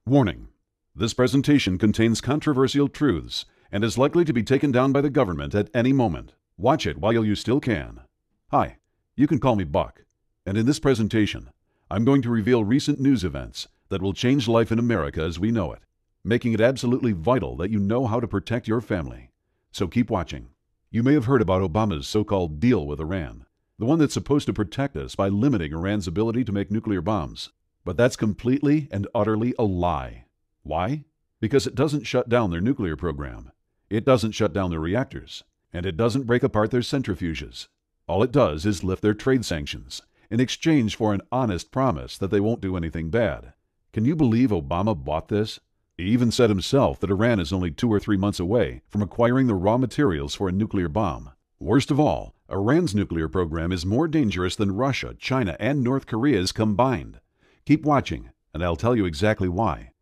Warning: this presentation contains controversial truths and is likely to be taken down by the government at any moment. Watch it while you still can. Hi, you can call me Buck, and in this presentation, I'm going to reveal recent news events that will change life in America as we know it, making it absolutely vital that you know how to protect your family. So keep watching. You may have heard about Obama's so-called deal with Iran, the one that's supposed to protect us by limiting Iran's ability to make nuclear bombs. But that's completely and utterly a lie. Why? Because it doesn't shut down their nuclear program. It doesn't shut down their reactors. And it doesn't break apart their centrifuges. All it does is lift their trade sanctions in exchange for an honest promise that they won't do anything bad. Can you believe Obama bought this? He even said himself that Iran is only 2 or 3 months away from acquiring the raw materials for a nuclear bomb. Worst of all, Iran's nuclear program is more dangerous than Russia, China, and North Korea's combined. Keep watching, and I'll tell you exactly why.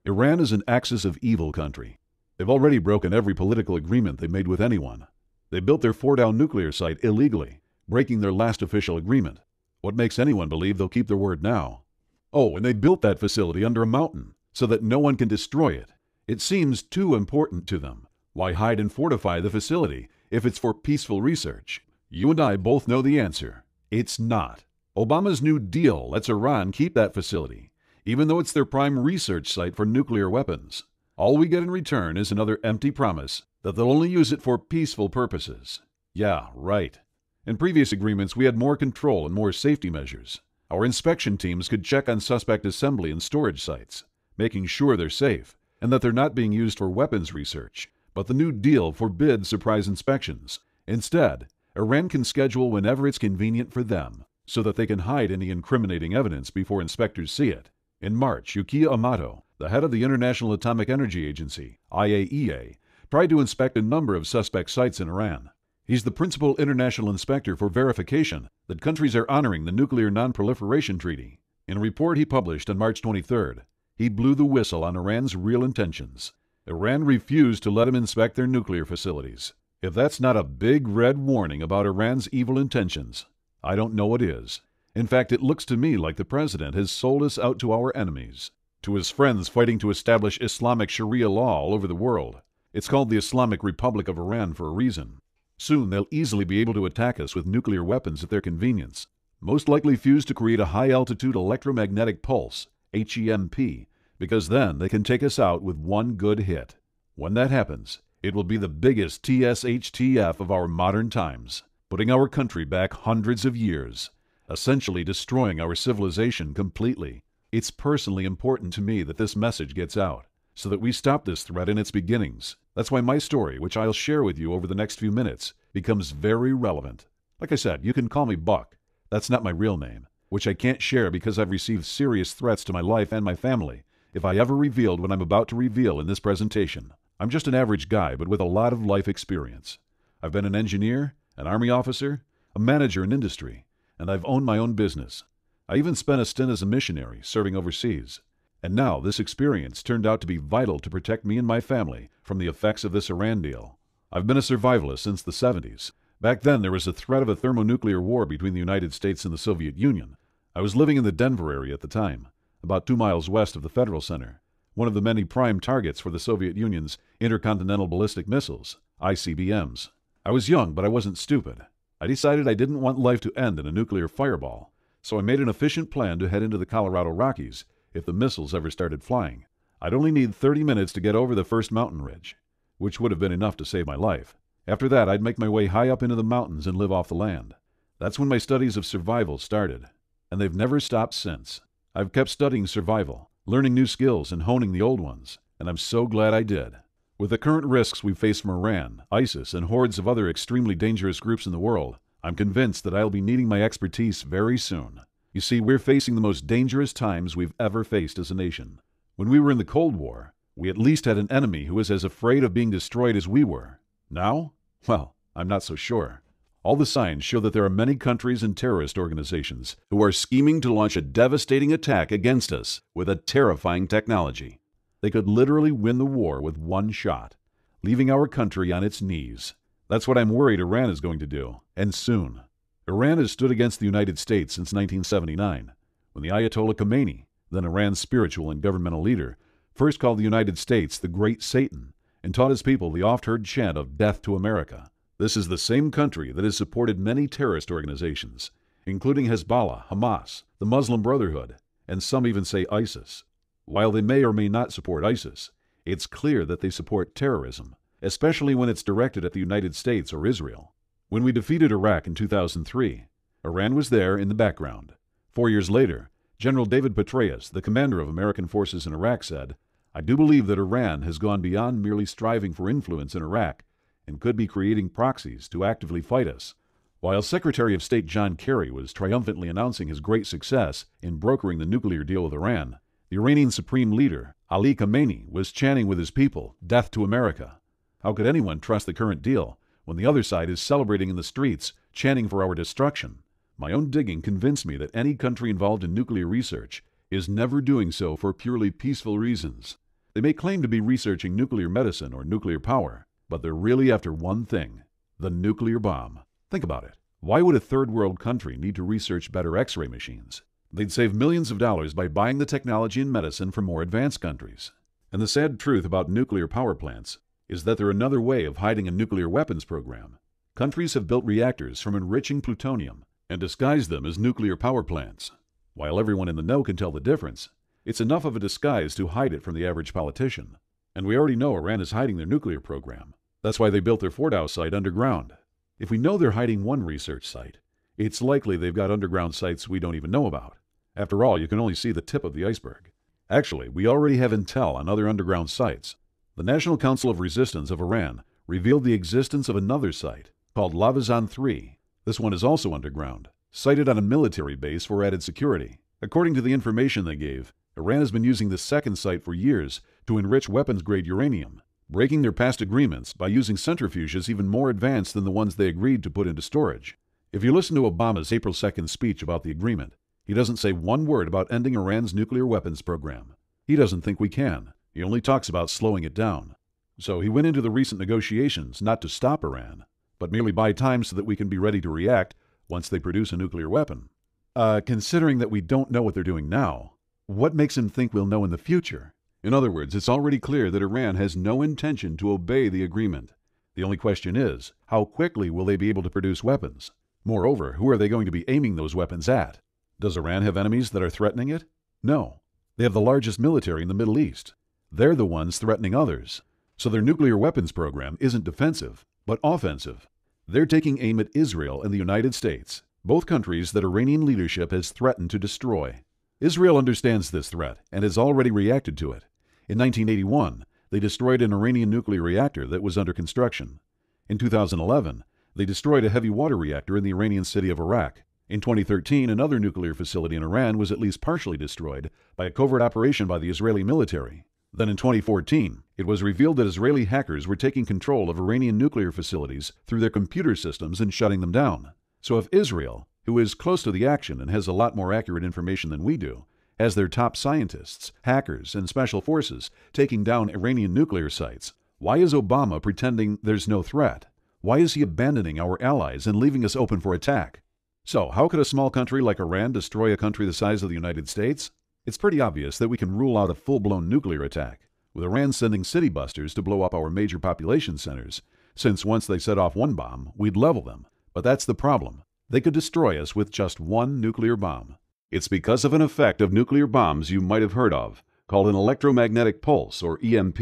Iran is an axis of evil country. They've already broken every political agreement they made with anyone. They built their Fordow nuclear site illegally, breaking their last official agreement. What makes anyone believe they'll keep their word now? Oh, and they built that facility under a mountain so that no one can destroy it. It seems too important to them. Why hide and fortify the facility if it's for peaceful research? You and I both know the answer. It's not. Obama's New Deal lets Iran keep that facility, even though it's their prime research site for nuclear weapons. All we get in return is another empty promise that they'll only use it for peaceful purposes. Yeah, right. In previous agreements, we had more control and more safety measures. Our inspection teams could check on suspect assembly and storage sites, making sure they're safe and that they're not being used for weapons research. But the New Deal forbids surprise inspections. Instead, Iran can schedule whenever it's convenient for them, so that they can hide any incriminating evidence before inspectors see it. In March, Yukiya Amato, the head of the International Atomic Energy Agency, IAEA, tried to inspect a number of suspect sites in Iran. He's the principal international inspector for verification that countries are honoring the Nuclear Non-Proliferation Treaty. In a report he published on March 23rd, he blew the whistle on Iran's real intentions. Iran refused to let him inspect their nuclear facilities. If that's not a big red warning about Iran's evil intentions, I don't know what is. In fact, it looks to me like the president has sold us out to our enemies, to his friends fighting to establish Islamic Sharia law all over the world. It's called the Islamic Republic of Iran for a reason. Soon they'll easily be able to attack us with nuclear weapons at their convenience, most likely fused to create a high-altitude electromagnetic pulse, HEMP, because then they can take us out with one good hit. When that happens, it will be the biggest TSHTF of our modern times, putting our country back hundreds of years, essentially destroying our civilization completely. It's personally important to me that this message gets out, so that we stop this threat in its beginnings. That's why my story, which I'll share with you over the next few minutes, becomes very relevant. Like I said, you can call me Buck. That's not my real name, which I can't share because I've received serious threats to my life and my family if I ever revealed what I'm about to reveal in this presentation. I'm just an average guy, but with a lot of life experience. I've been an engineer, an Army officer, a manager in industry, and I've owned my own business. I even spent a stint as a missionary, serving overseas. And now this experience turned out to be vital to protect me and my family from the effects of this Iran deal. I've been a survivalist since the 70s. Back then, there was a threat of a thermonuclear war between the United States and the Soviet Union. I was living in the Denver area at the time, about 2 miles west of the Federal Center, one of the many prime targets for the Soviet Union's intercontinental ballistic missiles, ICBMs. I was young, but I wasn't stupid. I decided I didn't want life to end in a nuclear fireball, so I made an efficient plan to head into the Colorado Rockies if the missiles ever started flying. I'd only need 30 minutes to get over the first mountain ridge, which would have been enough to save my life. After that, I'd make my way high up into the mountains and live off the land. That's when my studies of survival started, and they've never stopped since. I've kept studying survival, learning new skills and honing the old ones, and I'm so glad I did. With the current risks we face from Iran, ISIS, and hordes of other extremely dangerous groups in the world, I'm convinced that I'll be needing my expertise very soon. You see, we're facing the most dangerous times we've ever faced as a nation. When we were in the Cold War, we at least had an enemy who was as afraid of being destroyed as we were. Now? Well, I'm not so sure. All the signs show that there are many countries and terrorist organizations who are scheming to launch a devastating attack against us with a terrifying technology. They could literally win the war with one shot, leaving our country on its knees. That's what I'm worried Iran is going to do, and soon. Iran has stood against the United States since 1979, when the Ayatollah Khomeini, then Iran's spiritual and governmental leader, first called the United States the Great Satan and taught his people the oft-heard chant of death to America. This is the same country that has supported many terrorist organizations, including Hezbollah, Hamas, the Muslim Brotherhood, and some even say ISIS. While they may or may not support ISIS, it's clear that they support terrorism, especially when it's directed at the United States or Israel. When we defeated Iraq in 2003, Iran was there in the background. 4 years later, General David Petraeus, the commander of American forces in Iraq, said, "I do believe that Iran has gone beyond merely striving for influence in Iraq and could be creating proxies to actively fight us." While Secretary of State John Kerry was triumphantly announcing his great success in brokering the nuclear deal with Iran, the Iranian Supreme Leader, Ali Khamenei, was chanting with his people, "Death to America." How could anyone trust the current deal when the other side is celebrating in the streets, chanting for our destruction? My own digging convinced me that any country involved in nuclear research is never doing so for purely peaceful reasons. They may claim to be researching nuclear medicine or nuclear power, but they're really after one thing: the nuclear bomb. Think about it. Why would a third world country need to research better X-ray machines? They'd save millions of dollars by buying the technology and medicine from more advanced countries. And the sad truth about nuclear power plants is that they're another way of hiding a nuclear weapons program. Countries have built reactors from enriching plutonium and disguised them as nuclear power plants. While everyone in the know can tell the difference, it's enough of a disguise to hide it from the average politician. And we already know Iran is hiding their nuclear program. That's why they built their Fordow site underground. If we know they're hiding one research site, it's likely they've got underground sites we don't even know about. After all, you can only see the tip of the iceberg. Actually, we already have intel on other underground sites. The National Council of Resistance of Iran revealed the existence of another site called Lavazan 3. This one is also underground, sited on a military base for added security. According to the information they gave, Iran has been using this second site for years to enrich weapons-grade uranium, breaking their past agreements by using centrifuges even more advanced than the ones they agreed to put into storage. If you listen to Obama's April 2nd speech about the agreement, he doesn't say one word about ending Iran's nuclear weapons program. He doesn't think we can. He only talks about slowing it down. So he went into the recent negotiations not to stop Iran, but merely buy time so that we can be ready to react once they produce a nuclear weapon. Considering that we don't know what they're doing now, what makes him think we'll know in the future? In other words, it's already clear that Iran has no intention to obey the agreement. The only question is, how quickly will they be able to produce weapons? Moreover, who are they going to be aiming those weapons at? Does Iran have enemies that are threatening it? No. They have the largest military in the Middle East. They're the ones threatening others. So their nuclear weapons program isn't defensive, but offensive. They're taking aim at Israel and the United States, both countries that Iranian leadership has threatened to destroy. Israel understands this threat and has already reacted to it. In 1981, they destroyed an Iranian nuclear reactor that was under construction. In 2011, they destroyed a heavy water reactor in the Iranian city of Arak. In 2013, another nuclear facility in Iran was at least partially destroyed by a covert operation by the Israeli military. Then in 2014, it was revealed that Israeli hackers were taking control of Iranian nuclear facilities through their computer systems and shutting them down. So if Israel, who is close to the action and has a lot more accurate information than we do, has their top scientists, hackers, and special forces taking down Iranian nuclear sites, why is Obama pretending there's no threat? Why is he abandoning our allies and leaving us open for attack? So, how could a small country like Iran destroy a country the size of the United States? It's pretty obvious that we can rule out a full-blown nuclear attack, with Iran sending city busters to blow up our major population centers, since once they set off one bomb, we'd level them. But that's the problem. They could destroy us with just one nuclear bomb. It's because of an effect of nuclear bombs you might have heard of, called an electromagnetic pulse, or EMP.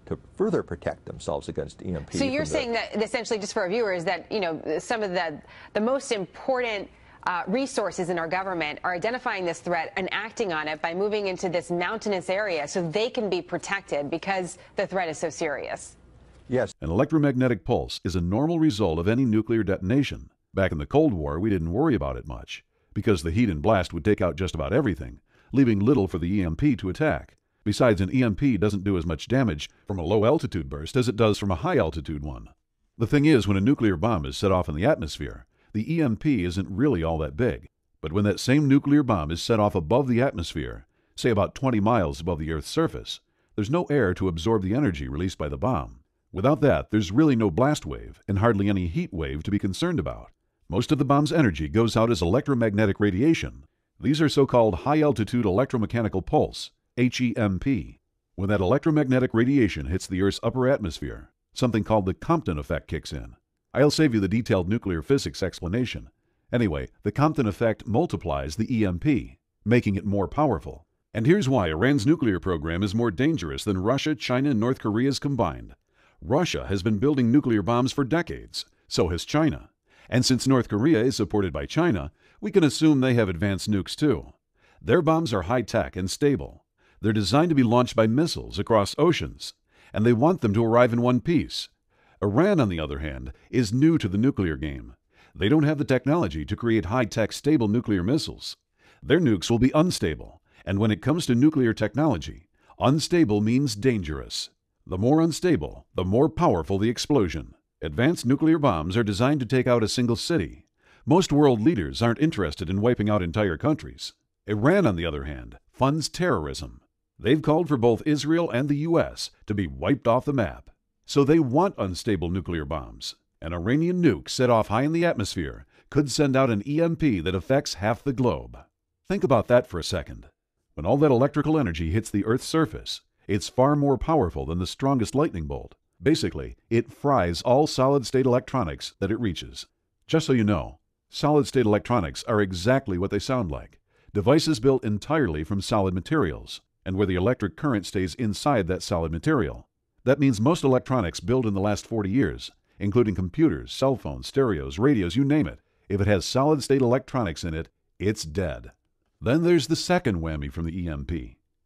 To further protect themselves against EMP. So you're saying that essentially, just for our viewers, that some of the most important resources in our government are identifying this threat and acting on it by moving into this mountainous area so they can be protected because the threat is so serious. Yes. An electromagnetic pulse is a normal result of any nuclear detonation. Back in the Cold War, we didn't worry about it much, because the heat and blast would take out just about everything, leaving little for the EMP to attack. Besides, an EMP doesn't do as much damage from a low-altitude burst as it does from a high-altitude one. The thing is, when a nuclear bomb is set off in the atmosphere, the EMP isn't really all that big. But when that same nuclear bomb is set off above the atmosphere, say about 20 miles above the Earth's surface, there's no air to absorb the energy released by the bomb. Without that, there's really no blast wave and hardly any heat wave to be concerned about. Most of the bomb's energy goes out as electromagnetic radiation. These are so-called high-altitude electromechanical pulse, HEMP. When that electromagnetic radiation hits the Earth's upper atmosphere, something called the Compton effect kicks in. I'll save you the detailed nuclear physics explanation. Anyway, the Compton effect multiplies the EMP, making it more powerful. And here's why Iran's nuclear program is more dangerous than Russia, China, and North Korea's combined. Russia has been building nuclear bombs for decades. So has China. And since North Korea is supported by China, we can assume they have advanced nukes too. Their bombs are high-tech and stable. They're designed to be launched by missiles across oceans, and they want them to arrive in one piece. Iran, on the other hand, is new to the nuclear game. They don't have the technology to create high-tech, stable nuclear missiles. Their nukes will be unstable, and when it comes to nuclear technology, unstable means dangerous. The more unstable, the more powerful the explosion. Advanced nuclear bombs are designed to take out a single city. Most world leaders aren't interested in wiping out entire countries. Iran, on the other hand, funds terrorism. They've called for both Israel and the U.S. to be wiped off the map. So they want unstable nuclear bombs. An Iranian nuke set off high in the atmosphere could send out an EMP that affects half the globe. Think about that for a second. When all that electrical energy hits the Earth's surface, it's far more powerful than the strongest lightning bolt. Basically, it fries all solid-state electronics that it reaches. Just so you know, solid-state electronics are exactly what they sound like. Devices built entirely from solid materials, and where the electric current stays inside that solid material. That means most electronics built in the last 40 years, including computers, cell phones, stereos, radios, you name it, if it has solid-state electronics in it, it's dead. Then there's the second whammy from the EMP.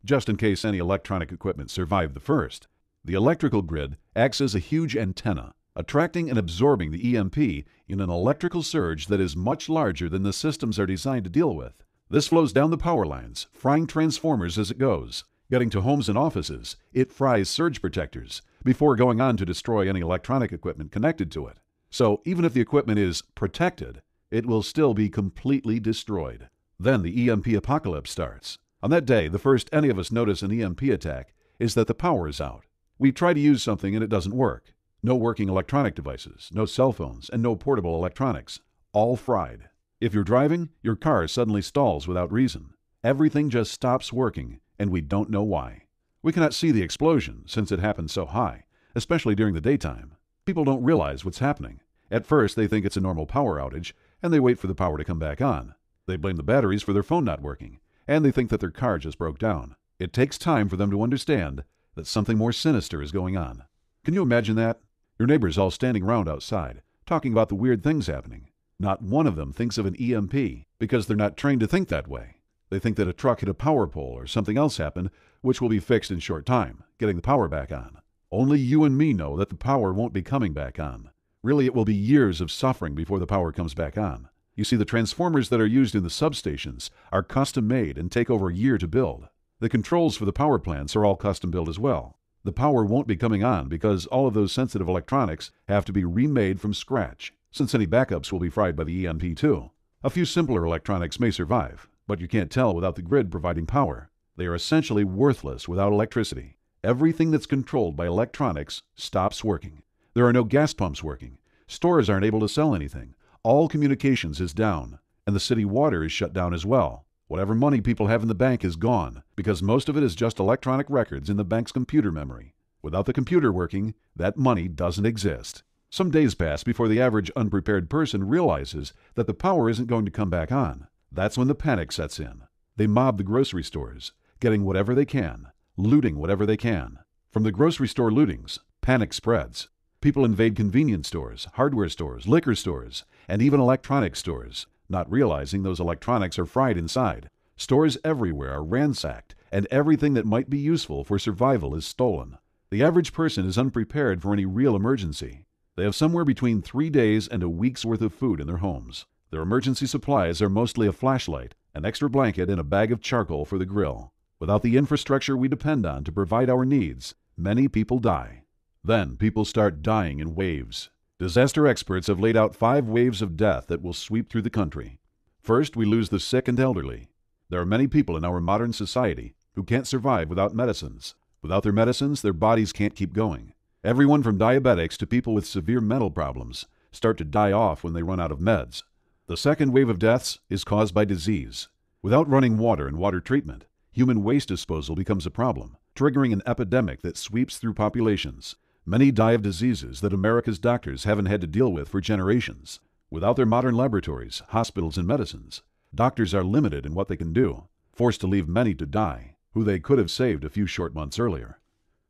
Just in case any electronic equipment survived the first, the electrical grid acts as a huge antenna, attracting and absorbing the EMP in an electrical surge that is much larger than the systems are designed to deal with. This flows down the power lines, frying transformers as it goes. Getting to homes and offices, it fries surge protectors before going on to destroy any electronic equipment connected to it. So even if the equipment is protected, it will still be completely destroyed. Then the EMP apocalypse starts. On that day, the first any of us notice an EMP attack is that the power is out. We try to use something and it doesn't work. No working electronic devices, no cell phones, and no portable electronics. All fried. If you're driving, your car suddenly stalls without reason. Everything just stops working, and we don't know why. We cannot see the explosion since it happened so high, especially during the daytime. People don't realize what's happening. At first, they think it's a normal power outage, and they wait for the power to come back on. They blame the batteries for their phone not working, and they think that their car just broke down. It takes time for them to understand that something more sinister is going on. Can you imagine that? Your neighbors all standing around outside, talking about the weird things happening. Not one of them thinks of an EMP because they're not trained to think that way. They think that a truck hit a power pole or something else happened, which will be fixed in short time, getting the power back on. Only you and me know that the power won't be coming back on. Really, it will be years of suffering before the power comes back on. You see, the transformers that are used in the substations are custom made and take over a year to build. The controls for the power plants are all custom built as well. The power won't be coming on because all of those sensitive electronics have to be remade from scratch, since any backups will be fried by the EMP too. A few simpler electronics may survive, but you can't tell without the grid providing power. They are essentially worthless without electricity. Everything that's controlled by electronics stops working. There are no gas pumps working. Stores aren't able to sell anything. All communications is down, and the city water is shut down as well. Whatever money people have in the bank is gone, because most of it is just electronic records in the bank's computer memory. Without the computer working, that money doesn't exist. Some days pass before the average unprepared person realizes that the power isn't going to come back on. That's when the panic sets in. They mob the grocery stores, getting whatever they can, looting whatever they can. From the grocery store lootings, panic spreads. People invade convenience stores, hardware stores, liquor stores, and even electronics stores, not realizing those electronics are fried inside. Stores everywhere are ransacked, and everything that might be useful for survival is stolen. The average person is unprepared for any real emergency. They have somewhere between 3 days and a week's worth of food in their homes. Their emergency supplies are mostly a flashlight, an extra blanket, and a bag of charcoal for the grill. Without the infrastructure we depend on to provide our needs, many people die. Then people start dying in waves. Disaster experts have laid out 5 waves of death that will sweep through the country. First, we lose the sick and elderly. There are many people in our modern society who can't survive without medicines. Without their medicines, their bodies can't keep going. Everyone from diabetics to people with severe mental problems start to die off when they run out of meds. The second wave of deaths is caused by disease. Without running water and water treatment, human waste disposal becomes a problem. triggering an epidemic that sweeps through populations. Many die of diseases that America's doctors haven't had to deal with for generations. Without their modern laboratories, hospitals, and medicines, doctors are limited in what they can do, forced to leave many to die, who they could have saved a few short months earlier.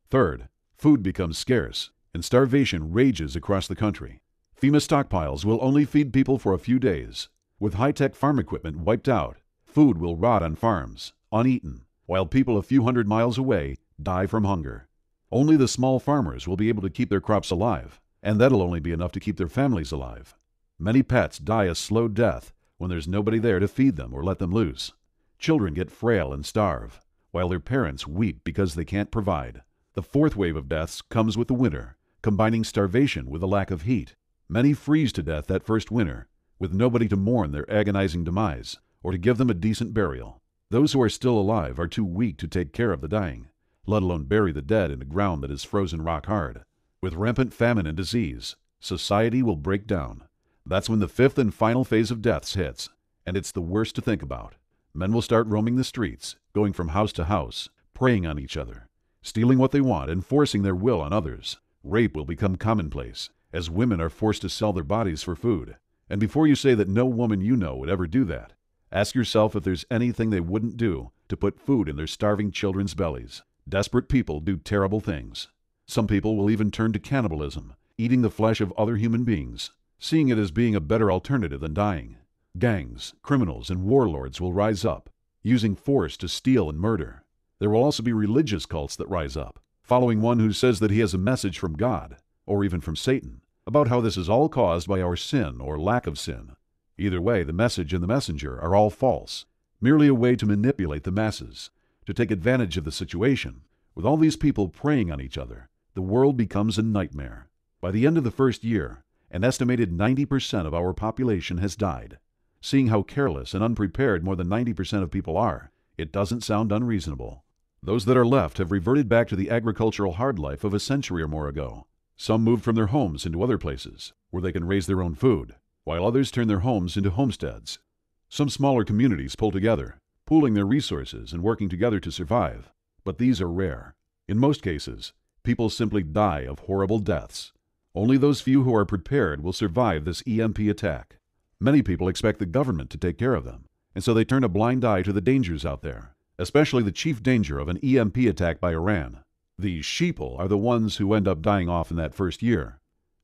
Third, food becomes scarce, and starvation rages across the country. FEMA stockpiles will only feed people for a few days. With high-tech farm equipment wiped out, food will rot on farms, uneaten, while people a few hundred miles away die from hunger. Only the small farmers will be able to keep their crops alive, and that'll only be enough to keep their families alive. Many pets die a slow death when there's nobody there to feed them or let them loose. Children get frail and starve, while their parents weep because they can't provide. The fourth wave of deaths comes with the winter, combining starvation with a lack of heat. Many freeze to death that first winter, with nobody to mourn their agonizing demise or to give them a decent burial. Those who are still alive are too weak to take care of the dying, let alone bury the dead in a ground that is frozen rock hard. With rampant famine and disease, society will break down. That's when the fifth and final phase of deaths hits, and it's the worst to think about. Men will start roaming the streets, going from house to house, preying on each other, stealing what they want and forcing their will on others. Rape will become commonplace, as women are forced to sell their bodies for food. And before you say that no woman you know would ever do that, ask yourself if there's anything they wouldn't do to put food in their starving children's bellies. Desperate people do terrible things. Some people will even turn to cannibalism, eating the flesh of other human beings, seeing it as being a better alternative than dying. Gangs, criminals, and warlords will rise up, using force to steal and murder. There will also be religious cults that rise up, following one who says that he has a message from God, or even from Satan, about how this is all caused by our sin or lack of sin. Either way, the message and the messenger are all false, merely a way to manipulate the masses, to take advantage of the situation. With all these people preying on each other, the world becomes a nightmare. By the end of the first year, an estimated 90% of our population has died. Seeing how careless and unprepared more than 90% of people are, it doesn't sound unreasonable. Those that are left have reverted back to the agricultural hard life of a century or more ago. Some moved from their homes into other places, where they can raise their own food, while others turn their homes into homesteads. Some smaller communities pull together, pooling their resources and working together to survive. But these are rare. In most cases, people simply die of horrible deaths. Only those few who are prepared will survive this EMP attack. Many people expect the government to take care of them, and so they turn a blind eye to the dangers out there, especially the chief danger of an EMP attack by Iran. These sheeple are the ones who end up dying off in that first year.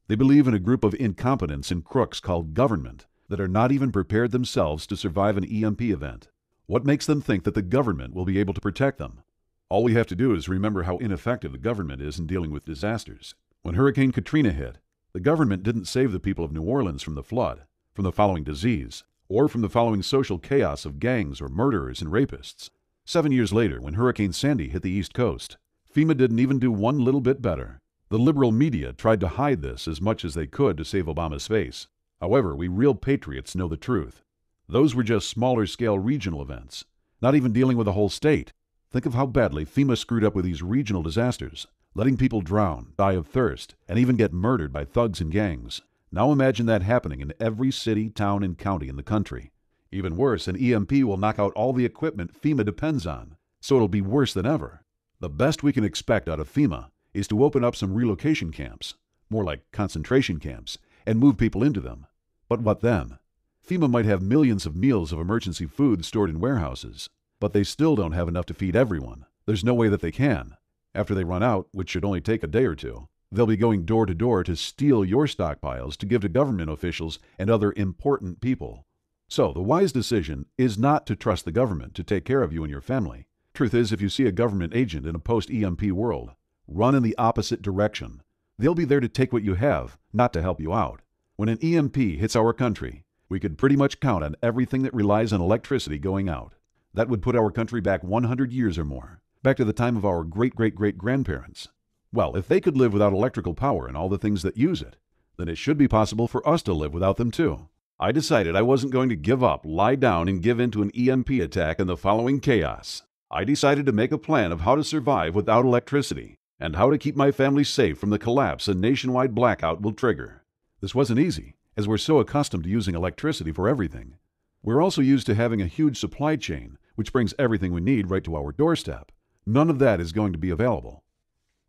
They believe in a group of incompetents and crooks called government that are not even prepared themselves to survive an EMP event. What makes them think that the government will be able to protect them? All we have to do is remember how ineffective the government is in dealing with disasters. When Hurricane Katrina hit, the government didn't save the people of New Orleans from the flood, from the following disease, or from the following social chaos of gangs or murderers and rapists. 7 years later, when Hurricane Sandy hit the East Coast, FEMA didn't even do one little bit better. The liberal media tried to hide this as much as they could to save Obama's face. However, we real patriots know the truth. Those were just smaller-scale regional events, not even dealing with a whole state. Think of how badly FEMA screwed up with these regional disasters, letting people drown, die of thirst, and even get murdered by thugs and gangs. Now imagine that happening in every city, town, and county in the country. Even worse, an EMP will knock out all the equipment FEMA depends on, so it'll be worse than ever. The best we can expect out of FEMA is to open up some relocation camps, more like concentration camps, and move people into them. But what then? FEMA might have millions of meals of emergency food stored in warehouses, but they still don't have enough to feed everyone. There's no way that they can. After they run out, which should only take a day or two, they'll be going door to door to steal your stockpiles to give to government officials and other important people. So the wise decision is not to trust the government to take care of you and your family. Truth is, if you see a government agent in a post-EMP world, run in the opposite direction. They'll be there to take what you have, not to help you out. When an EMP hits our country, we could pretty much count on everything that relies on electricity going out. That would put our country back 100 years or more, back to the time of our great-great-great-grandparents. Well, if they could live without electrical power and all the things that use it, then it should be possible for us to live without them too. I decided I wasn't going to give up, lie down, and give in to an EMP attack and the following chaos. I decided to make a plan of how to survive without electricity and how to keep my family safe from the collapse a nationwide blackout will trigger. This wasn't easy, as we're so accustomed to using electricity for everything. We're also used to having a huge supply chain, which brings everything we need right to our doorstep. None of that is going to be available.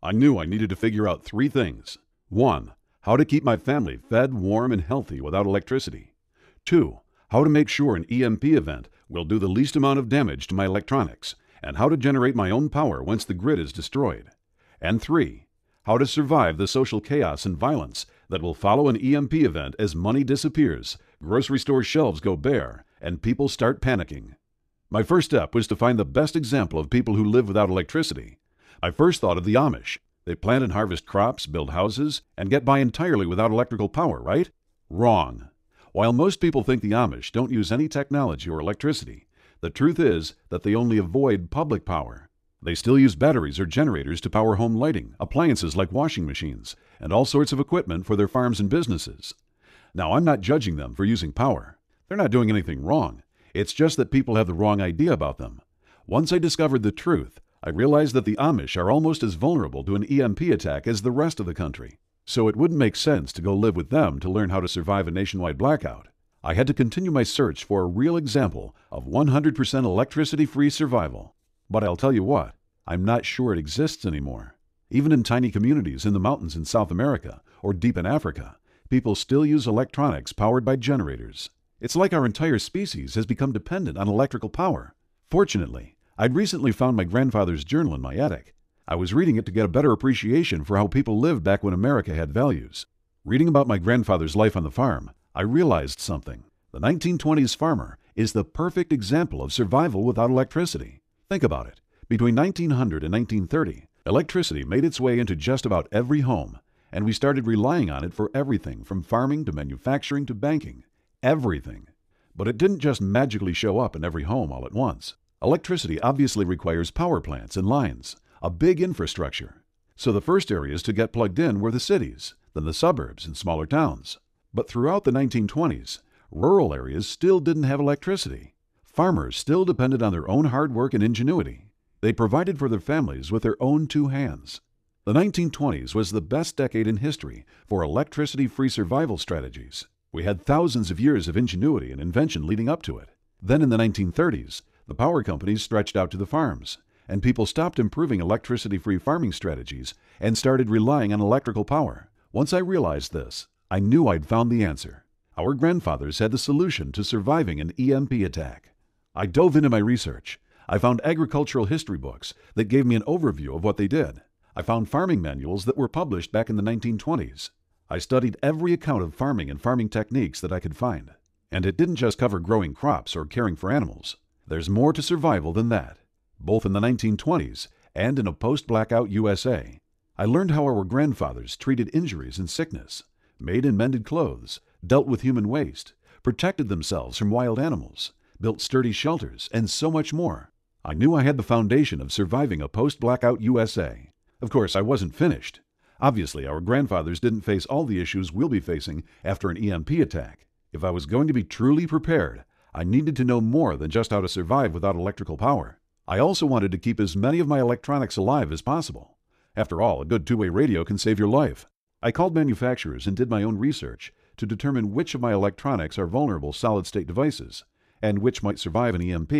I knew I needed to figure out 3 things. 1. How to keep my family fed, warm, and healthy without electricity. 2. How to make sure an EMP event will do the least amount of damage to my electronics, and how to generate my own power once the grid is destroyed. And 3. How to survive the social chaos and violence that will follow an EMP event as money disappears, grocery store shelves go bare, and people start panicking. My first step was to find the best example of people who live without electricity. I first thought of the Amish. They plant and harvest crops, build houses, and get by entirely without electrical power, right? Wrong. While most people think the Amish don't use any technology or electricity, the truth is that they only avoid public power. They still use batteries or generators to power home lighting, appliances like washing machines, and all sorts of equipment for their farms and businesses. Now, I'm not judging them for using power. They're not doing anything wrong. It's just that people have the wrong idea about them. Once I discovered the truth, I realized that the Amish are almost as vulnerable to an EMP attack as the rest of the country. So it wouldn't make sense to go live with them to learn how to survive a nationwide blackout. I had to continue my search for a real example of 100% electricity-free survival. But I'll tell you what, I'm not sure it exists anymore. Even in tiny communities in the mountains in South America or deep in Africa, people still use electronics powered by generators. It's like our entire species has become dependent on electrical power. Fortunately, I'd recently found my grandfather's journal in my attic. I was reading it to get a better appreciation for how people lived back when America had values. Reading about my grandfather's life on the farm, I realized something. The 1920s farmer is the perfect example of survival without electricity. Think about it. Between 1900 and 1930, electricity made its way into just about every home, and we started relying on it for everything from farming to manufacturing to banking. Everything. But it didn't just magically show up in every home all at once. Electricity obviously requires power plants and lines, a big infrastructure. So the first areas to get plugged in were the cities, then the suburbs and smaller towns. But throughout the 1920s, rural areas still didn't have electricity. Farmers still depended on their own hard work and ingenuity. They provided for their families with their own 2 hands. The 1920s was the best decade in history for electricity-free survival strategies. We had thousands of years of ingenuity and invention leading up to it. Then in the 1930s, the power companies stretched out to the farms, and people stopped improving electricity-free farming strategies and started relying on electrical power. Once I realized this, I knew I'd found the answer. Our grandfathers had the solution to surviving an EMP attack. I dove into my research. I found agricultural history books that gave me an overview of what they did. I found farming manuals that were published back in the 1920s. I studied every account of farming and farming techniques that I could find. And it didn't just cover growing crops or caring for animals. There's more to survival than that. Both in the 1920s and in a post-blackout USA, I learned how our grandfathers treated injuries and sickness, made and mended clothes, dealt with human waste, protected themselves from wild animals, built sturdy shelters, and so much more. I knew I had the foundation of surviving a post-blackout USA. Of course, I wasn't finished. Obviously, our grandfathers didn't face all the issues we'll be facing after an EMP attack. If I was going to be truly prepared, I needed to know more than just how to survive without electrical power. I also wanted to keep as many of my electronics alive as possible. After all, a good two-way radio can save your life. I called manufacturers and did my own research to determine which of my electronics are vulnerable solid-state devices and which might survive an EMP.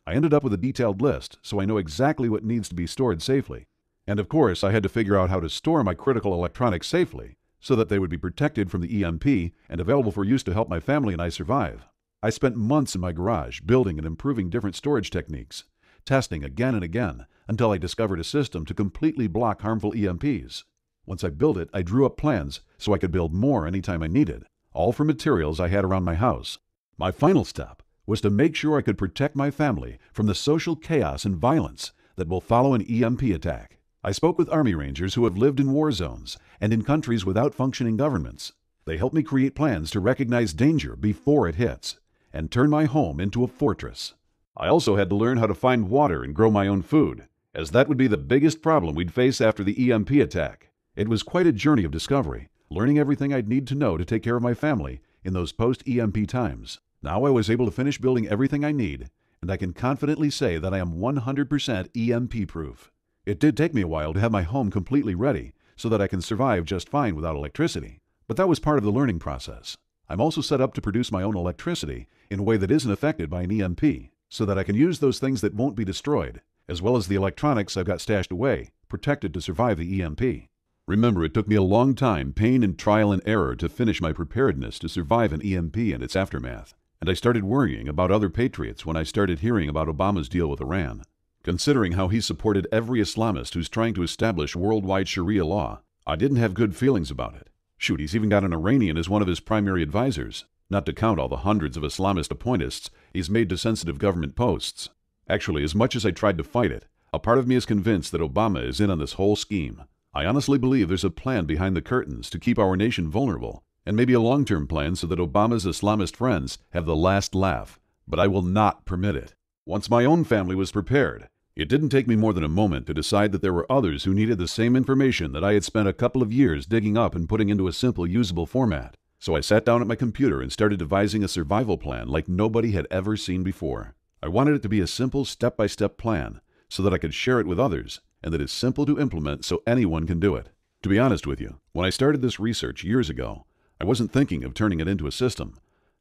I ended up with a detailed list, so I know exactly what needs to be stored safely. And of course, I had to figure out how to store my critical electronics safely so that they would be protected from the EMP and available for use to help my family and I survive. I spent months in my garage building and improving different storage techniques, testing again and again until I discovered a system to completely block harmful EMPs. Once I built it, I drew up plans so I could build more anytime I needed, all from materials I had around my house. My final step was to make sure I could protect my family from the social chaos and violence that will follow an EMP attack. I spoke with Army Rangers who have lived in war zones and in countries without functioning governments. They helped me create plans to recognize danger before it hits and turn my home into a fortress. I also had to learn how to find water and grow my own food, as that would be the biggest problem we'd face after the EMP attack. It was quite a journey of discovery, learning everything I'd need to know to take care of my family in those post-EMP times. Now I was able to finish building everything I need, and I can confidently say that I am 100% EMP-proof. It did take me a while to have my home completely ready so that I can survive just fine without electricity, but that was part of the learning process. I'm also set up to produce my own electricity in a way that isn't affected by an EMP, so that I can use those things that won't be destroyed as well as the electronics I've got stashed away, protected to survive the EMP. Remember, it took me a long time, pain and trial and error to finish my preparedness to survive an EMP and its aftermath. And I started worrying about other patriots when I started hearing about Obama's deal with Iran. Considering how he supported every Islamist who's trying to establish worldwide Sharia law, I didn't have good feelings about it. Shoot, he's even got an Iranian as one of his primary advisors, not to count all the hundreds of Islamist appointists he's made to sensitive government posts. Actually, as much as I tried to fight it, a part of me is convinced that Obama is in on this whole scheme. I honestly believe there's a plan behind the curtains to keep our nation vulnerable, and maybe a long-term plan so that Obama's Islamist friends have the last laugh. But I will not permit it. Once my own family was prepared, it didn't take me more than a moment to decide that there were others who needed the same information that I had spent a couple of years digging up and putting into a simple, usable format. So I sat down at my computer and started devising a survival plan like nobody had ever seen before. I wanted it to be a simple, step-by-step plan so that I could share it with others, and that it's simple to implement so anyone can do it. To be honest with you, when I started this research years ago, I wasn't thinking of turning it into a system.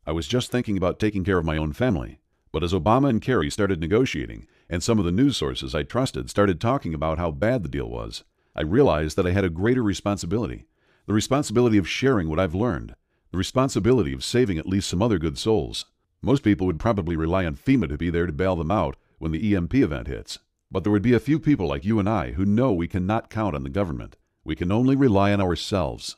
I was just thinking about taking care of my own family. But as Obama and Kerry started negotiating, and some of the news sources I trusted started talking about how bad the deal was, I realized that I had a greater responsibility. The responsibility of sharing what I've learned. The responsibility of saving at least some other good souls. Most people would probably rely on FEMA to be there to bail them out when the EMP event hits. But there would be a few people like you and I who know we cannot count on the government. We can only rely on ourselves.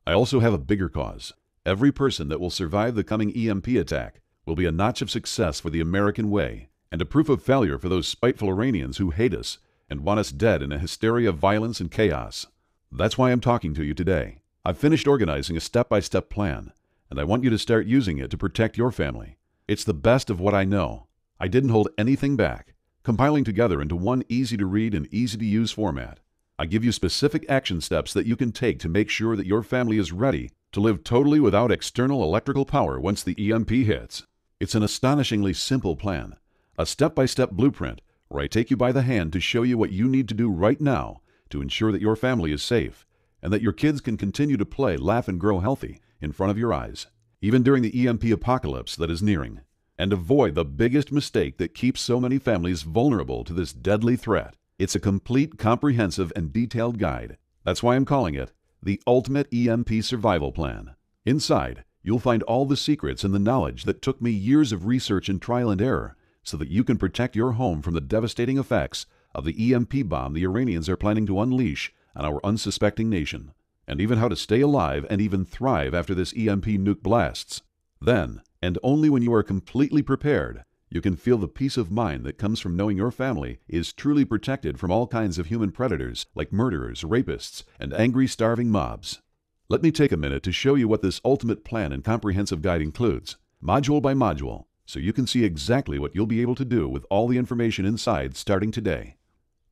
I also have a bigger cause. Every person that will survive the coming EMP attack will be a notch of success for the American way, and a proof of failure for those spiteful Iranians who hate us and want us dead in a hysteria of violence and chaos. That's why I'm talking to you today. I've finished organizing a step-by-step plan, and I want you to start using it to protect your family. It's the best of what I know. I didn't hold anything back, compiling together into one easy-to-read and easy-to-use format. I give you specific action steps that you can take to make sure that your family is ready to live totally without external electrical power once the EMP hits. It's an astonishingly simple plan, a step-by-step blueprint where I take you by the hand to show you what you need to do right now to ensure that your family is safe and that your kids can continue to play, laugh, and grow healthy in front of your eyes, even during the EMP apocalypse that is nearing, and avoid the biggest mistake that keeps so many families vulnerable to this deadly threat. It's a complete, comprehensive, and detailed guide. That's why I'm calling it the Ultimate EMP Survival Plan. Inside, you'll find all the secrets and the knowledge that took me years of research and trial and error so that you can protect your home from the devastating effects of the EMP bomb the Iranians are planning to unleash on our unsuspecting nation, and even how to stay alive and even thrive after this EMP nuke blasts. Then, and only when you are completely prepared, you can feel the peace of mind that comes from knowing your family is truly protected from all kinds of human predators like murderers, rapists, and angry, starving mobs. Let me take a minute to show you what this ultimate plan and comprehensive guide includes, module by module, so you can see exactly what you'll be able to do with all the information inside starting today.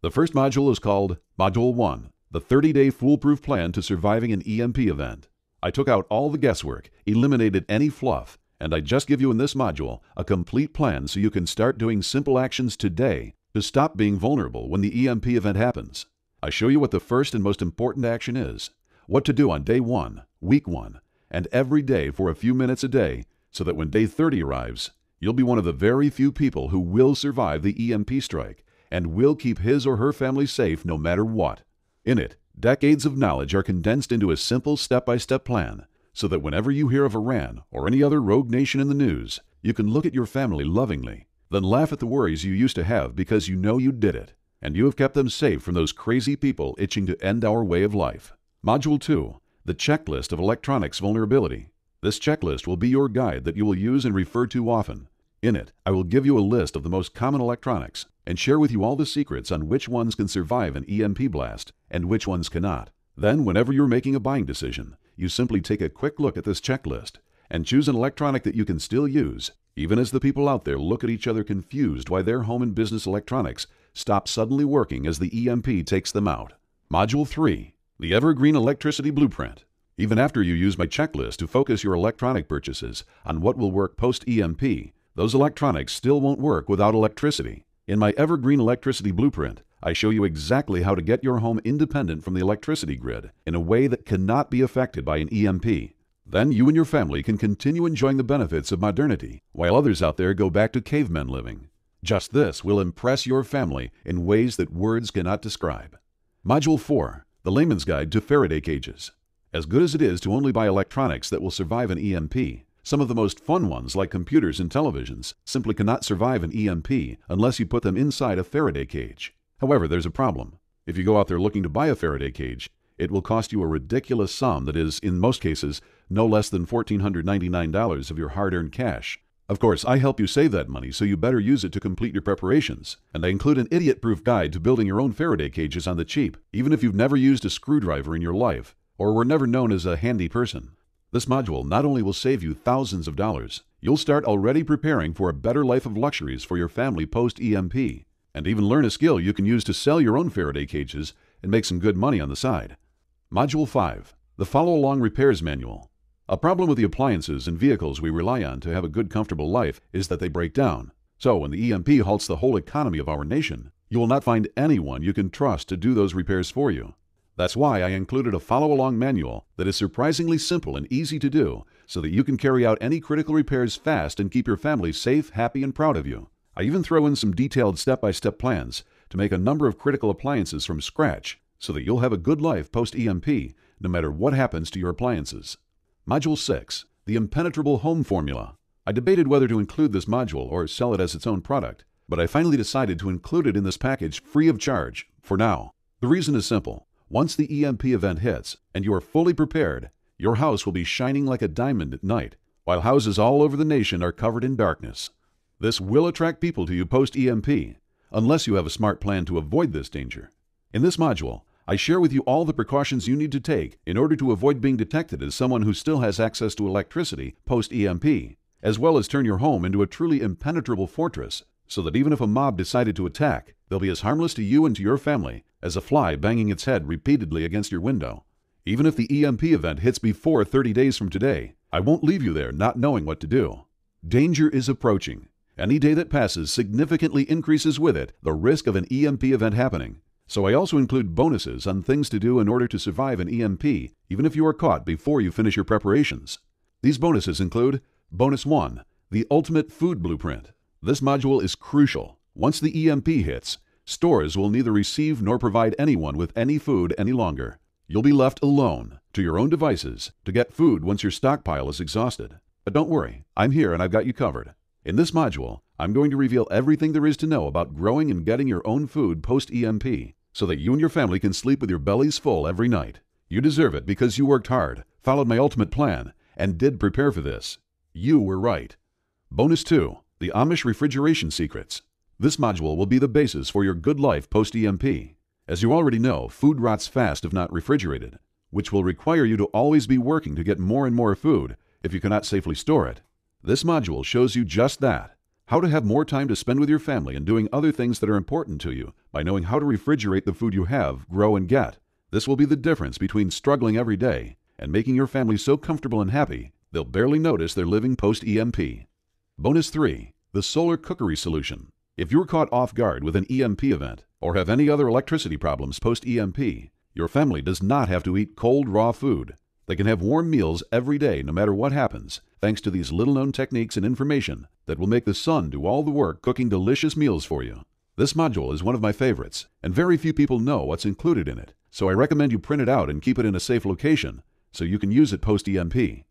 The first module is called Module 1, the 30-day foolproof plan to surviving an EMP event. I took out all the guesswork, eliminated any fluff, and I just give you in this module a complete plan so you can start doing simple actions today to stop being vulnerable when the EMP event happens. I show you what the first and most important action is, what to do on day 1, week 1, and every day for a few minutes a day so that when day 30 arrives, you'll be one of the very few people who will survive the EMP strike and will keep his or her family safe no matter what. In it, decades of knowledge are condensed into a simple step-by-step plan so that whenever you hear of Iran or any other rogue nation in the news, you can look at your family lovingly, then laugh at the worries you used to have because you know you did it, and you have kept them safe from those crazy people itching to end our way of life. Module 2, the checklist of electronics vulnerability. This checklist will be your guide that you will use and refer to often. In it, I will give you a list of the most common electronics and share with you all the secrets on which ones can survive an EMP blast and which ones cannot. Then, whenever you're making a buying decision, you simply take a quick look at this checklist and choose an electronic that you can still use, even as the people out there look at each other confused why their home and business electronics stop suddenly working as the EMP takes them out. Module 3, the Evergreen Electricity Blueprint. Even after you use my checklist to focus your electronic purchases on what will work post-EMP, those electronics still won't work without electricity. In my Evergreen Electricity Blueprint, I show you exactly how to get your home independent from the electricity grid in a way that cannot be affected by an EMP. Then you and your family can continue enjoying the benefits of modernity while others out there go back to cavemen living. Just this will impress your family in ways that words cannot describe. Module 4, the Layman's Guide to Faraday Cages. As good as it is to only buy electronics that will survive an EMP, some of the most fun ones like computers and televisions simply cannot survive an EMP unless you put them inside a Faraday cage. However, there's a problem. If you go out there looking to buy a Faraday cage, it will cost you a ridiculous sum that is, in most cases, no less than $1,499 of your hard-earned cash. Of course, I help you save that money, so you better use it to complete your preparations. And I include an idiot-proof guide to building your own Faraday cages on the cheap, even if you've never used a screwdriver in your life, or were never known as a handy person. This module not only will save you thousands of dollars, you'll start already preparing for a better life of luxuries for your family post-EMP, and even learn a skill you can use to sell your own Faraday cages and make some good money on the side. Module 5, the Follow-Along Repairs Manual. A problem with the appliances and vehicles we rely on to have a good, comfortable life is that they break down. So when the EMP halts the whole economy of our nation, you will not find anyone you can trust to do those repairs for you. That's why I included a follow-along manual that is surprisingly simple and easy to do so that you can carry out any critical repairs fast and keep your family safe, happy, and proud of you. I even throw in some detailed step-by-step plans to make a number of critical appliances from scratch so that you'll have a good life post-EMP no matter what happens to your appliances. Module 6, the Impenetrable Home Formula. I debated whether to include this module or sell it as its own product, but I finally decided to include it in this package free of charge, for now. The reason is simple. Once the EMP event hits and you are fully prepared, your house will be shining like a diamond at night, while houses all over the nation are covered in darkness. This will attract people to you post-EMP, unless you have a smart plan to avoid this danger. In this module, I share with you all the precautions you need to take in order to avoid being detected as someone who still has access to electricity post-EMP, as well as turn your home into a truly impenetrable fortress, so that even if a mob decided to attack, they'll be as harmless to you and to your family as a fly banging its head repeatedly against your window. Even if the EMP event hits before 30 days from today, I won't leave you there not knowing what to do. Danger is approaching. Any day that passes significantly increases with it the risk of an EMP event happening. So I also include bonuses on things to do in order to survive an EMP, even if you are caught before you finish your preparations. These bonuses include Bonus 1, the Ultimate Food Blueprint. This module is crucial. Once the EMP hits, stores will neither receive nor provide anyone with any food any longer. You'll be left alone, to your own devices, to get food once your stockpile is exhausted. But don't worry, I'm here and I've got you covered. In this module, I'm going to reveal everything there is to know about growing and getting your own food post-EMP, so that you and your family can sleep with your bellies full every night. You deserve it because you worked hard, followed my ultimate plan, and did prepare for this. You were right. Bonus 2, the Amish Refrigeration Secrets. This module will be the basis for your good life post-EMP. As you already know, food rots fast if not refrigerated, which will require you to always be working to get more and more food if you cannot safely store it. This module shows you just that. How to have more time to spend with your family and doing other things that are important to you by knowing how to refrigerate the food you have, grow, and get. This will be the difference between struggling every day and making your family so comfortable and happy they'll barely notice they're living post-EMP. Bonus 3, the Solar Cookery Solution. If you're caught off guard with an EMP event or have any other electricity problems post-EMP, your family does not have to eat cold, raw food. They can have warm meals every day no matter what happens, thanks to these little-known techniques and information that will make the sun do all the work cooking delicious meals for you. This module is one of my favorites, and very few people know what's included in it, so I recommend you print it out and keep it in a safe location so you can use it post-EMP.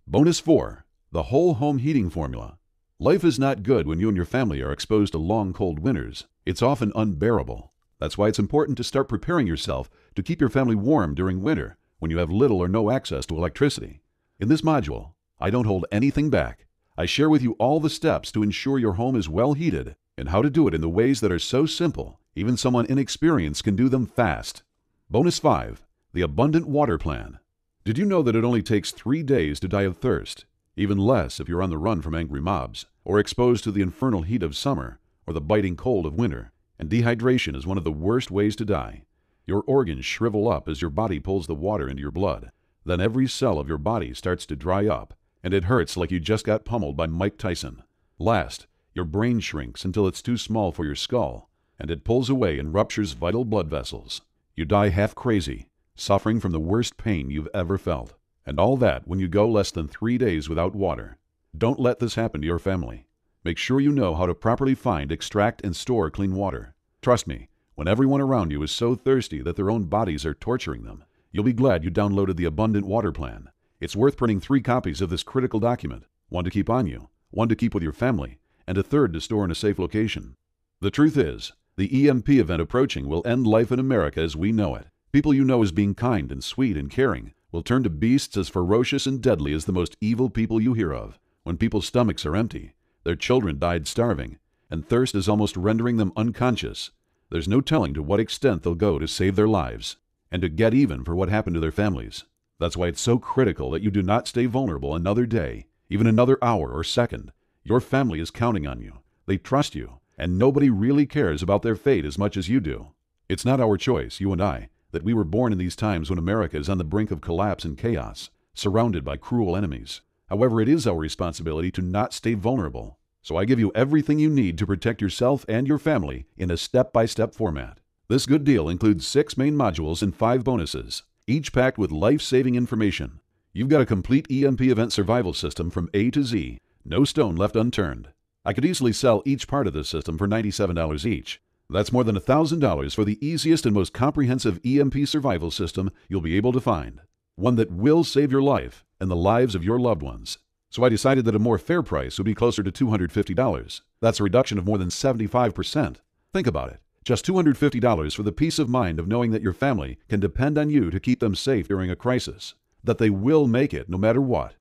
Bonus 4, the Whole Home Heating Formula. Life is not good when you and your family are exposed to long, cold winters. It's often unbearable. That's why it's important to start preparing yourself to keep your family warm during winter when you have little or no access to electricity. In this module, I don't hold anything back. I share with you all the steps to ensure your home is well heated and how to do it in the ways that are so simple, even someone inexperienced can do them fast. Bonus 5, the Abundant Water Plan. Did you know that it only takes 3 days to die of thirst? Even less if you're on the run from angry mobs, or exposed to the infernal heat of summer, or the biting cold of winter. And dehydration is one of the worst ways to die. Your organs shrivel up as your body pulls the water into your blood. Then every cell of your body starts to dry up, and it hurts like you just got pummeled by Mike Tyson. Last, your brain shrinks until it's too small for your skull, and it pulls away and ruptures vital blood vessels. You die half crazy, suffering from the worst pain you've ever felt. And all that when you go less than 3 days without water. Don't let this happen to your family. Make sure you know how to properly find, extract, and store clean water. Trust me, when everyone around you is so thirsty that their own bodies are torturing them, you'll be glad you downloaded the Abundant Water Plan. It's worth printing 3 copies of this critical document, one to keep on you, one to keep with your family, and a third to store in a safe location. The truth is, the EMP event approaching will end life in America as we know it. People you know as being kind and sweet and caring will turn to beasts as ferocious and deadly as the most evil people you hear of. When people's stomachs are empty, their children died starving, and thirst is almost rendering them unconscious, there's no telling to what extent they'll go to save their lives and to get even for what happened to their families. That's why it's so critical that you do not stay vulnerable another day, even another hour or second. Your family is counting on you. They trust you, and nobody really cares about their fate as much as you do. It's not our choice, you and I, that we were born in these times when America is on the brink of collapse and chaos, surrounded by cruel enemies. However, it is our responsibility to not stay vulnerable. So I give you everything you need to protect yourself and your family in a step-by-step format. This good deal includes 6 main modules and 5 bonuses, each packed with life-saving information. You've got a complete EMP event survival system from A to Z, no stone left unturned. I could easily sell each part of this system for $97 each. That's more than $1,000 for the easiest and most comprehensive EMP survival system you'll be able to find. One that will save your life and the lives of your loved ones. So I decided that a more fair price would be closer to $250. That's a reduction of more than 75%. Think about it. Just $250 for the peace of mind of knowing that your family can depend on you to keep them safe during a crisis. That they will make it no matter what.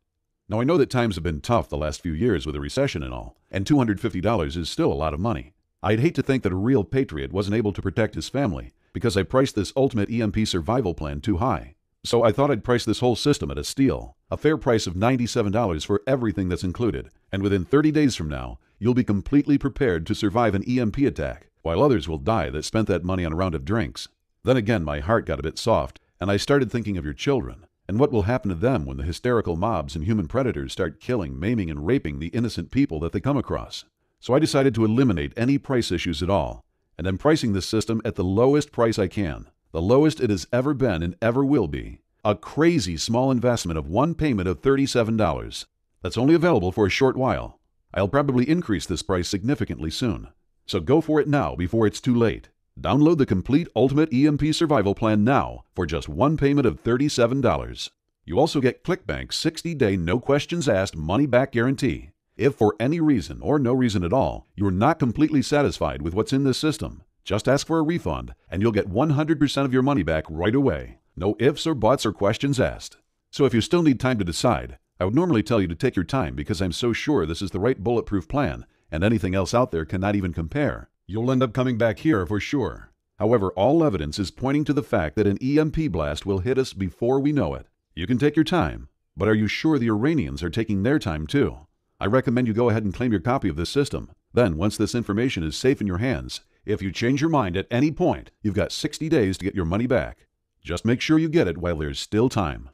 Now I know that times have been tough the last few years with a recession and all, and $250 is still a lot of money. I'd hate to think that a real patriot wasn't able to protect his family because I priced this ultimate EMP survival plan too high. So I thought I'd price this whole system at a steal, a fair price of $97 for everything that's included, and within 30 days from now, you'll be completely prepared to survive an EMP attack, while others will die that spent that money on a round of drinks. Then again, my heart got a bit soft, and I started thinking of your children, and what will happen to them when the hysterical mobs and human predators start killing, maiming, and raping the innocent people that they come across. So I decided to eliminate any price issues at all, and I'm pricing this system at the lowest price I can. The lowest it has ever been and ever will be. A crazy small investment of one payment of $37. That's only available for a short while. I'll probably increase this price significantly soon. So go for it now before it's too late. Download the complete Ultimate EMP Survival Plan now for just one payment of $37. You also get ClickBank's 60-day no questions asked money-back guarantee. If for any reason or no reason at all, you're not completely satisfied with what's in this system, just ask for a refund and you'll get 100% of your money back right away. No ifs or buts or questions asked. So if you still need time to decide, I would normally tell you to take your time because I'm so sure this is the right bulletproof plan and anything else out there cannot even compare. You'll end up coming back here for sure. However, all evidence is pointing to the fact that an EMP blast will hit us before we know it. You can take your time, but are you sure the Iranians are taking their time too? I recommend you go ahead and claim your copy of this system. Then, once this information is safe in your hands, if you change your mind at any point, you've got 60 days to get your money back. Just make sure you get it while there's still time.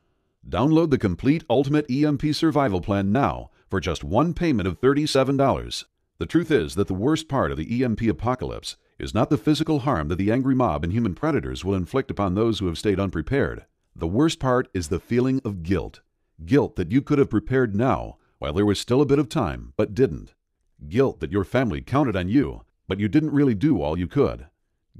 Download the complete Ultimate EMP Survival Plan now for just one payment of $37. The truth is that the worst part of the EMP apocalypse is not the physical harm that the angry mob and human predators will inflict upon those who have stayed unprepared. The worst part is the feeling of guilt. Guilt that you could have prepared now while there was still a bit of time, but didn't. Guilt that your family counted on you, but you didn't really do all you could.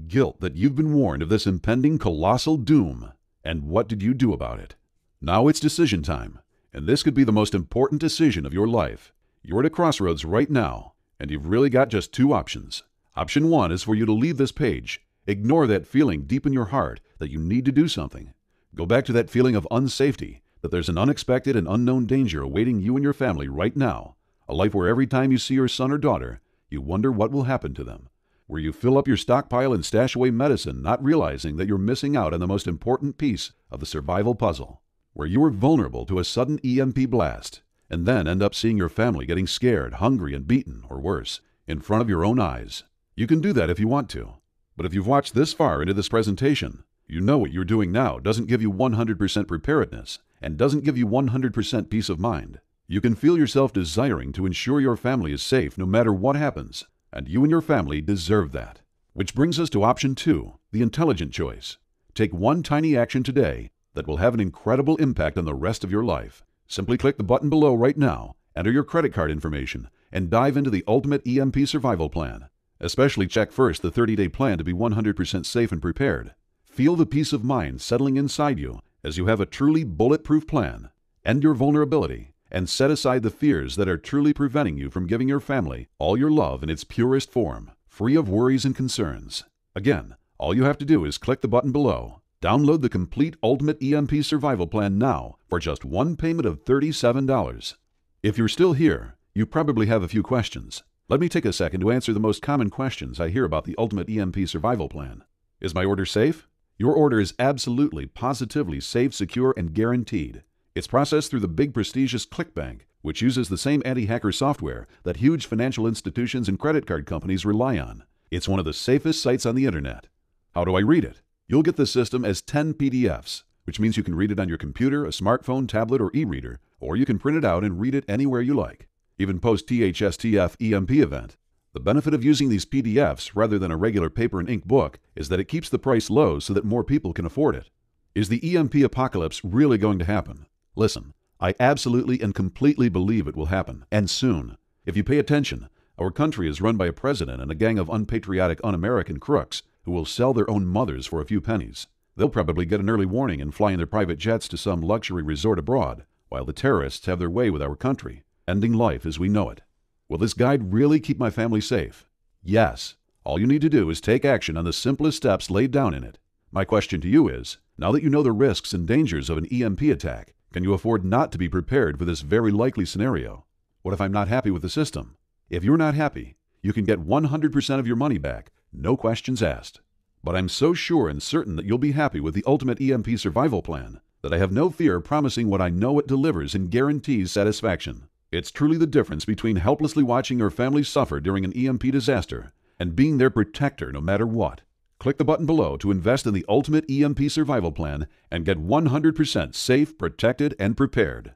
Guilt that you've been warned of this impending colossal doom. And what did you do about it? Now it's decision time, and this could be the most important decision of your life. You're at a crossroads right now, and you've really got just 2 options. Option 1 is for you to leave this page. Ignore that feeling deep in your heart that you need to do something. Go back to that feeling of unsafety, that there's an unexpected and unknown danger awaiting you and your family right now. A life where every time you see your son or daughter, you wonder what will happen to them. Where you fill up your stockpile and stash away medicine, not realizing that you're missing out on the most important piece of the survival puzzle. Where you are vulnerable to a sudden EMP blast, and then end up seeing your family getting scared, hungry, and beaten, or worse, in front of your own eyes. You can do that if you want to. But if you've watched this far into this presentation, you know what you're doing now doesn't give you 100% preparedness, and doesn't give you 100% peace of mind. You can feel yourself desiring to ensure your family is safe no matter what happens, and you and your family deserve that. Which brings us to option 2, the intelligent choice. Take one tiny action today that will have an incredible impact on the rest of your life. Simply click the button below right now, enter your credit card information, and dive into the Ultimate EMP Survival Plan. Especially check first the 30-day plan to be 100% safe and prepared. Feel the peace of mind settling inside you as you have a truly bulletproof plan. End your vulnerability and set aside the fears that are truly preventing you from giving your family all your love in its purest form, free of worries and concerns. Again, all you have to do is click the button below. Download the complete Ultimate EMP Survival Plan now for just one payment of $37. If you're still here, you probably have a few questions. Let me take a second to answer the most common questions I hear about the Ultimate EMP Survival Plan. Is my order safe? Your order is absolutely, positively safe, secure, and guaranteed. It's processed through the big prestigious ClickBank, which uses the same anti-hacker software that huge financial institutions and credit card companies rely on. It's one of the safest sites on the internet. How do I read it? You'll get the system as 10 PDFs, which means you can read it on your computer, a smartphone, tablet, or e-reader, or you can print it out and read it anywhere you like. Even post-THSTF EMP event. The benefit of using these PDFs rather than a regular paper and ink book is that it keeps the price low so that more people can afford it. Is the EMP apocalypse really going to happen? Listen, I absolutely and completely believe it will happen, and soon. If you pay attention, our country is run by a president and a gang of unpatriotic, un-American crooks who will sell their own mothers for a few pennies. They'll probably get an early warning and fly in their private jets to some luxury resort abroad, while the terrorists have their way with our country, ending life as we know it. Will this guide really keep my family safe? Yes. All you need to do is take action on the simplest steps laid down in it. My question to you is, now that you know the risks and dangers of an EMP attack, can you afford not to be prepared for this very likely scenario? What if I'm not happy with the system? If you're not happy, you can get 100% of your money back, no questions asked. But I'm so sure and certain that you'll be happy with the Ultimate EMP Survival Plan that I have no fear promising what I know it delivers and guarantees satisfaction. It's truly the difference between helplessly watching your family suffer during an EMP disaster and being their protector no matter what. Click the button below to invest in the Ultimate EMP Survival Plan and get 100% safe, protected, and prepared.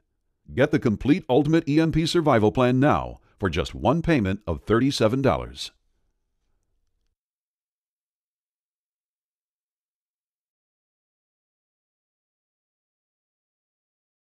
Get the complete Ultimate EMP Survival Plan now for just one payment of $37.